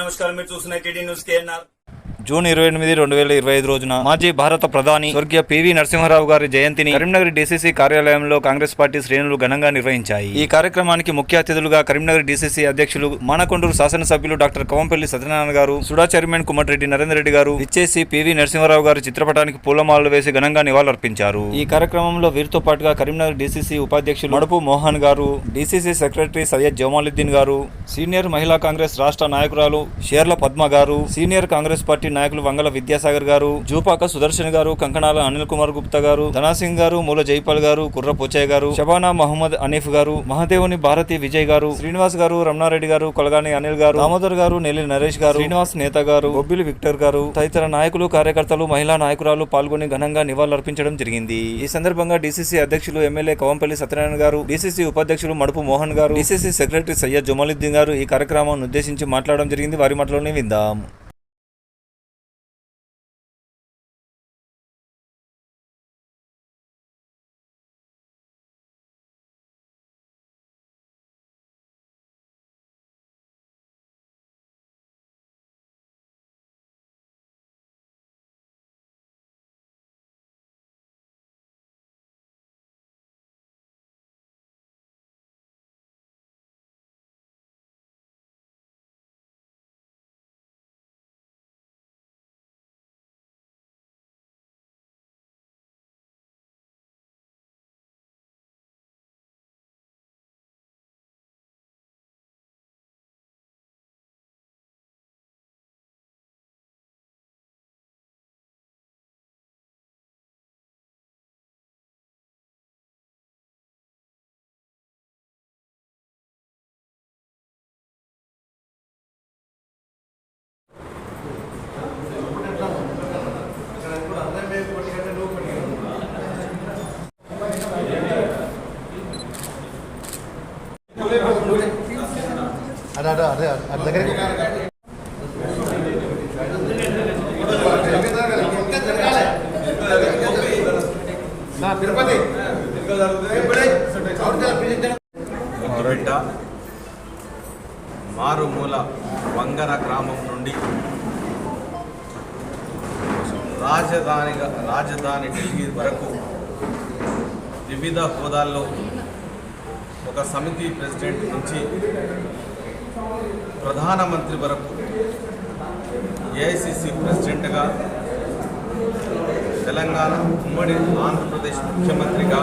నమస్కారం. మీరు చూస్తున్న టీడీ న్యూస్ కేఎన్ఆర్. జూన్ 28, 2025 రోజున మాజీ భారత ప్రధాని స్వర్గీయ పివి నరసింహారావు గారి జయంతిని కరీంనగర్ డీసీసీ కార్యాలయంలో కాంగ్రెస్ పార్టీ శ్రేణులు ఘనంగా నిర్వహించాయి. ఈ కార్యక్రమానికి ముఖ్య అతిథులుగా కరీంనగర్ డీసీసీ అధ్యక్షులు మానకొండూరు శాసనసభ్యులు డాక్టర్ కవంపల్లి సత్యనారాయణ గారు, సుడా చైర్మన్ కుమ్మటిరెడ్డి నరేందర్ రెడ్డి గారు ఇచ్చేసి పివి నరసింహారావు గారి చిత్రపటానికి పూలమాలలు వేసి ఘనంగా నివాళులర్పించారు. ఈ కార్యక్రమంలో వీరితో పాటుగా కరీంనగర్ డీసీసీ ఉపాధ్యక్షులు మడుపు మోహన్ గారు, డీసీసీ సెక్రటరీ సయ్యద్ జమాలుద్దీన్ గారు, సీనియర్ మహిళా కాంగ్రెస్ రాష్ట్ర నాయకురాలు షేర్ల పద్మ గారు, సీనియర్ కాంగ్రెస్ పార్టీ నాయకులు వంగల విద్యాసాగర్ గారు, జూపాక సుదర్శన్ గారు, కంకణాల అనిల్ కుమార్ గుప్తా గారు, ధనాసింగ్ గారు, మూల జైపాల్ గారు, కుర్ర పోచయ్య గారు, షబానా మహమ్మద్ అనీఫ్ గారు, మహదేవుని భారతి విజయ్ గారు, శ్రీనివాస్ గారు, రమణారెడ్డి గారు, కొలగాని అనిల్ గారు, దామోదర్ గారు, నెల్లి నరేష్ గారు, శ్రీనివాస్ నేత గారు, బొబ్బిలి విక్టర్ గారు తదితర నాయకులు, కార్యకర్తలు, మహిళా నాయకురాలు పాల్గొని ఘనంగా నివాళులర్పించడం జరిగింది. ఈ సందర్భంగా డీసీసీ అధ్యక్షులు ఎమ్మెల్యే కవంపల్లి సత్యనారాయణ గారు, డీసీసీ ఉపాధ్యక్షులు మడుపు మోహన్ గారు, డీసీసీ సెక్రటరీ సయ్యద్ జమాలుద్దీన్ గారు ఈ కార్యక్రమాన్ని ఉద్దేశించి మాట్లాడడం జరిగింది. వారి మాటలోనే విందాం. మారుమూల వంగర గ్రామం నుండి రాజధాని ఢిల్లీ వరకు వివిధ హోదాల్లో ఒక సమితి ప్రెసిడెంట్ నుంచి ప్రధానమంత్రి వరకు, ఏఐసిసి ప్రెసిడెంట్గా, తెలంగాణ ఉమ్మడి ఆంధ్రప్రదేశ్ ముఖ్యమంత్రిగా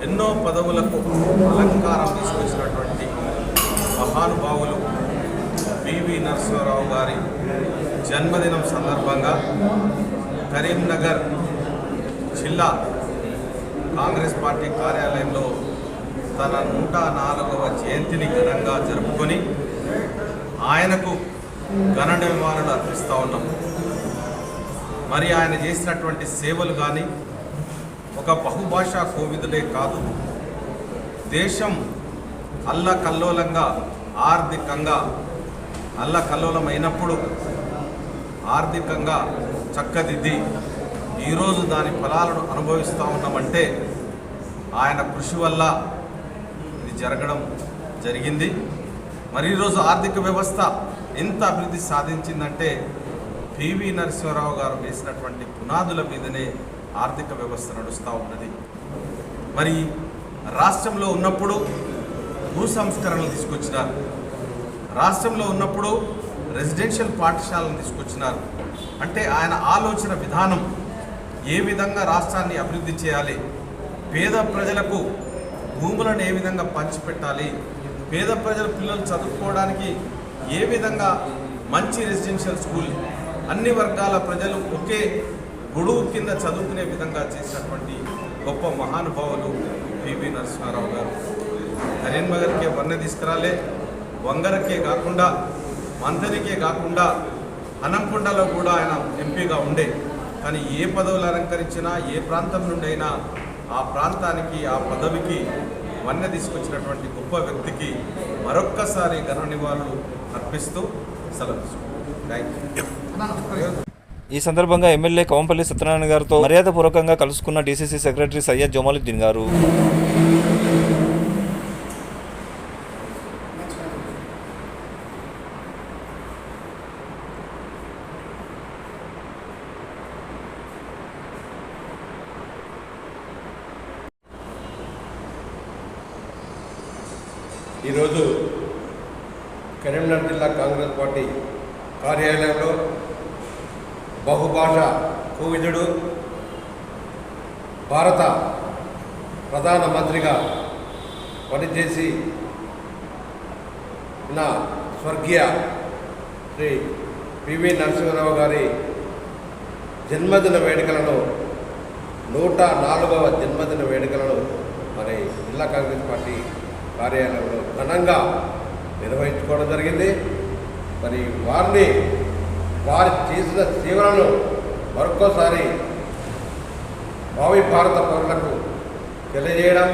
ఎన్నో పదవులకు అలంకారం తీసుకొచ్చినటువంటి మహానుభావులు పివి నరసింహారావు గారి జన్మదినం సందర్భంగా కరీంనగర్ జిల్లా కాంగ్రెస్ పార్టీ కార్యాలయంలో తన 104వ జయంతిని ఘనంగా జరుపుకొని ఆయనకు ఘన నివాళులు అర్పిస్తూ ఉన్నాం. మరి ఆయన చేసినటువంటి సేవలు కానీ ఒక బహుభాషా కోవిదులే కాదు, దేశం అల్లకల్లోలంగా ఆర్థికంగా అల్లకల్లోలమైనప్పుడు ఆర్థికంగా చక్కదిద్ది ఈరోజు దాని ఫలాలను అనుభవిస్తూ ఉన్నామంటే ఆయన కృషి వల్ల ఇది జరగడం జరిగింది. మరి ఈరోజు ఆర్థిక వ్యవస్థ ఎంత అభివృద్ధి సాధించిందంటే పివి నరసింహారావు గారు వేసినటువంటి పునాదుల మీదనే ఆర్థిక వ్యవస్థ నడుస్తూ ఉన్నది. మరి రాష్ట్రంలో ఉన్నప్పుడు భూ సంస్కరణలు తీసుకొచ్చినారు, రాష్ట్రంలో ఉన్నప్పుడు రెసిడెన్షియల్ పాఠశాలను తీసుకొచ్చినారు. అంటే ఆయన ఆలోచన విధానం ఏ విధంగా రాష్ట్రాన్ని అభివృద్ధి చేయాలి, పేద ప్రజలకు భూములను ఏ విధంగా పంచిపెట్టాలి, పేద ప్రజల పిల్లలు చదువుకోవడానికి ఏ విధంగా మంచి రెసిడెన్షియల్ స్కూల్, అన్ని వర్గాల ప్రజలు ఒకే గొడుగు కింద చదువుకునే విధంగా చేసినటువంటి గొప్ప మహానుభావులు పివి నరసింహారావు గారు. కరీంనగర్కే వన్నె తీసుకురాలే, వంగరకే కాకుండా మంతనికే కాకుండా హనంకొండలో కూడా ఆయన ఎంపీగా ఉండే. కానీ ఏ పదవులు అలంకరించినా, ఏ ప్రాంతం నుండి అయినా ఆ ప్రాంతానికి, ఆ పదవికి వన్నె తీసుకొచ్చినటువంటి గొప్ప వ్యక్తికి మరొక్కసారి ఘన నివాళులు అర్పిస్తూ సెలవు తీసుకుంటాం. Thank you. ఈ సందర్భంగా ఎమ్మెల్యే కవంపల్లి సత్యనారాయణ గారితో మర్యాదపూర్వకంగా కలుసుకున్న డీసీసీ సెక్రటరీ సయ్యద్ జమాలుద్దీన్ గారు ఈరోజు కరీంనగర్ జిల్లా కాంగ్రెస్ పార్టీ కార్యాలయంలో బహుభాషా కోవిదుడు భారత ప్రధానమంత్రిగా పనిచేసి నా స్వర్గీయ శ్రీ పివి నరసింహారావు గారి జన్మదిన వేడుకలను 104వ జన్మదిన వేడుకలను మరి జిల్లా కాంగ్రెస్ పార్టీ కార్యాలయంలో ఘనంగా నిర్వహించుకోవడం జరిగింది. మరి వారు చేసిన సేవలను మరొకసారి భావి భారత పౌరులకు తెలియజేయడం,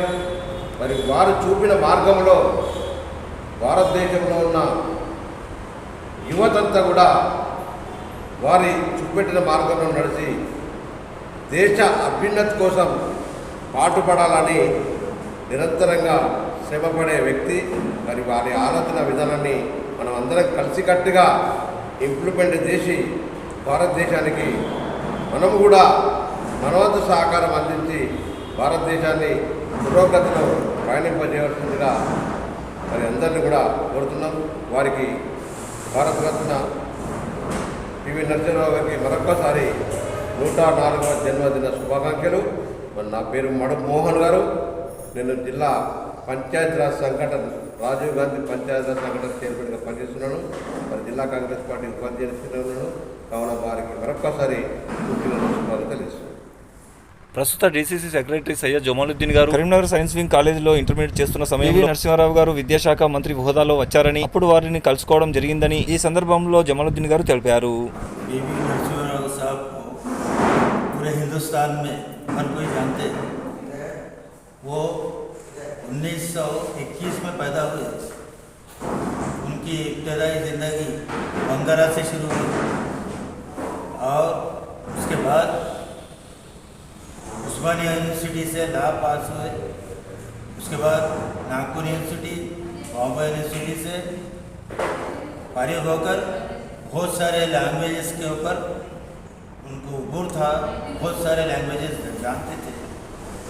మరి వారు చూపిన మార్గంలో భారతదేశంలో ఉన్న యువతంతా కూడా వారి చూపెట్టిన మార్గంలో నడిచి దేశ అభ్యున్నతి కోసం పాటుపడాలని నిరంతరంగా శ్రమపడే వ్యక్తి. మరి వారి ఆలోచన విధానాన్ని మనం అందరం కలిసికట్టుగా ఇంప్లిమెంట్ చేసి భారతదేశానికి మనము కూడా మనవంతు సహకారం అందించి భారతదేశాన్ని పురోగతిలో పయనింపజేయవలసిందిగా మరి అందరినీ కూడా కోరుతున్నాం. వారికి భారతరత్న పివి నరసింహారావు గారికి మరొక్కసారి 104వ జన్మదిన శుభాకాంక్షలు. మరి నా పేరు మడుపు మోహన్ గారు. నేను జిల్లా పంచాయతీరాజ్ సంఘటన రాజీవ్ గాంధీ పంచాయతీరాజ్ సంఘటన చైర్మన్గా పనిచేస్తున్నాను. మరి జిల్లా కాంగ్రెస్ పార్టీ ఉపాధ్యక్షులను కావున వారికి మరొక్కసారి శుభాకాంక్షలు తెలుస్తున్నాను. ప్రస్తుత డీసీసీ సెక్రటరీ సయ్యద్ జమాలుద్దీన్ గారు కరీంనగర్ సైన్స్ వింగ్ కాలేజీలో ఇంటర్మీడియట్ చేస్తున్న సమయంలో నరసింహారావు గారు విద్యాశాఖ మంత్రి హోదాలో వచ్చారని, అప్పుడు వారిని కలుసుకోవడం జరిగిందని ఈ సందర్భంలో జమాలుద్దీన్ గారు తెలిపారు. पीवी नरसिम्हा राव साहब को पूरे हिंदुस्तान में हर कोई जानते हैं। वो 1921 में पैदा हुए। उनकी इब्तदाई ज़िंदगी बंगारा से शुरू हुई और उसके बाद उस्मानिया यूनिवर्सिटी से लॉ पास हुए। उसके बाद नागपुर यूनिवर्सिटी, बॉम्बे यूनिवर्सिटी से फारिग होकर बहुत सारे लैंग्वेजेस के ऊपर उनको उबूर था, बहुत सारे लैंग्वेजेस जानते थे।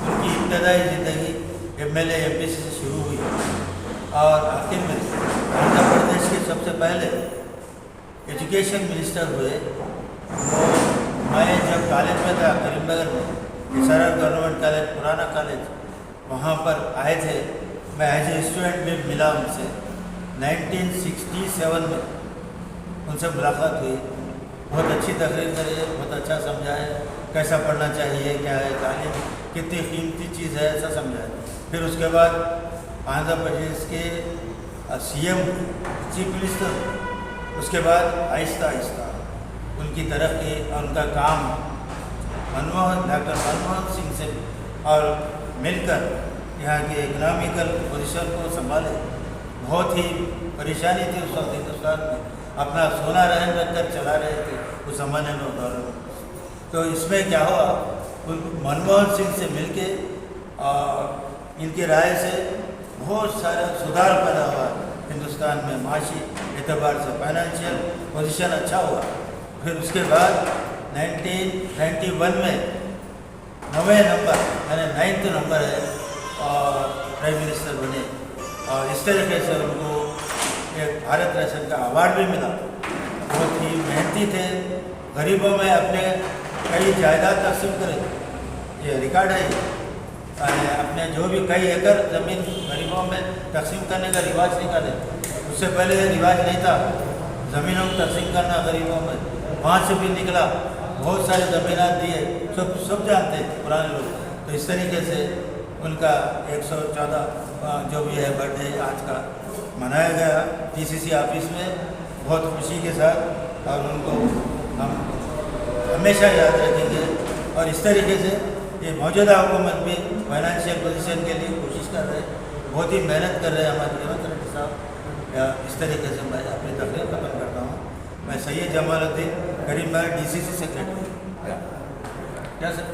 उनकी इब्तदाई ज़िंदगी MLA MPC से शुरू हुई और आखिर में आंध्र प्रदेश के सबसे पहले एजुकेशन मिनिस्टर हुए। वो मैं जब कॉलेज में था करीमनगर में, SRR गवर्नमेंट कॉलेज, पुराना कॉलेज, वहाँ पर आए थे। मैं एज ए स्टूडेंट भी मिला उनसे 1967 में। उनसे मुलाकात हुई, बहुत अच्छी तकरीर करे, बहुत अच्छा समझाए कैसा पढ़ना चाहिए, क्या है तालीम कितनी कीमती चीज़ है, ऐसा समझाए। फिर उसके बाद आंध्र प्रदेश के CM चीफ मिनिस्टर, उसके बाद आहिस्ता आहिस्ता उनकी तरक्की और उनका काम डॉक्टर मनमोहन सिंह से और मिलकर यहाँ के इकोनॉमिकल पोजीशन को संभाले। बहुत ही परेशानी थी उस वक्त हिंदुस्तान में, अपना सोना रहन रख कर चला रहे थे उस ज़माने में दौर में। तो इसमें क्या हुआ, मनमोहन सिंह से मिलके और इनकी राय से बहुत सारा सुधार पैदा हुआ हिंदुस्तान में, माशी एतबार से फाइनेंशियल पोजीशन अच्छा हुआ। फिर उसके बाद 1991 में 9वें नंबर यानी 9th नंबर है और प्राइम मिनिस्टर बने। और इस तरीके से उनको एक भारत रत्न का अवार्ड भी मिला। बहुत ही मेहनती थे, गरीबों में अपने कई जायदाद तकसीम करे, ये रिकॉर्ड है। अपने जो भी कई एकड़ ज़मीन गरीबों में तकसीम करने का रिवाज निकाले, उससे पहले रिवाज नहीं था ज़मीनों को तकसीम करना गरीबों में। वहाँ से भी निकला, बहुत सारे ज़मीनात दिए, सब जानते पुराने लोग। तो इस तरीके से उनका 114 जो भी है बर्थडे आज का मनाया गया DCC ऑफिस में बहुत खुशी के साथ। और उनको हम हमेशा याद रखेंगे। और इस तरीके से ये मौजूदा हुकूमत भी फाइनेंशियल पोजीशन के लिए कोशिश कर रहे हैं, बहुत ही मेहनत कर रहे हैं हमारे रेवंत रेड्डी साहब। इस तरीके से मैं अपनी तकरीर खत्म करता हूँ। मैं सैयद जमालुद्दीन, करीमनगर DCC सेक्रेटरी। क्या सर?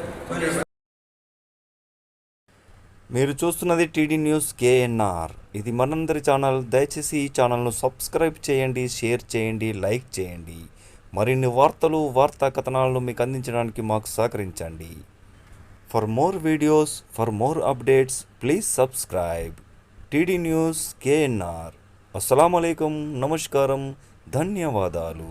మీరు చూస్తున్నది టీడీ న్యూస్ KNR. ఇది మనందరి ఛానల్. దయచేసి ఈ ఛానల్ను సబ్స్క్రైబ్ చేయండి, షేర్ చేయండి, లైక్ చేయండి. మరిన్ని వార్తలు, వార్తా కథనాలను మీకు అందించడానికి మాకు సహకరించండి. For more videos, for more updates, please subscribe. TD news KNR. అస్సలాముఅలైకుం, నమస్కారం, ధన్యవాదాలు.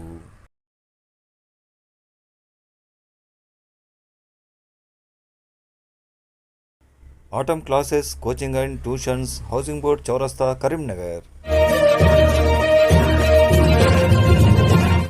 Atom classes, coaching and tuitions, housing board, చౌరస్తా, కరీంనగర్.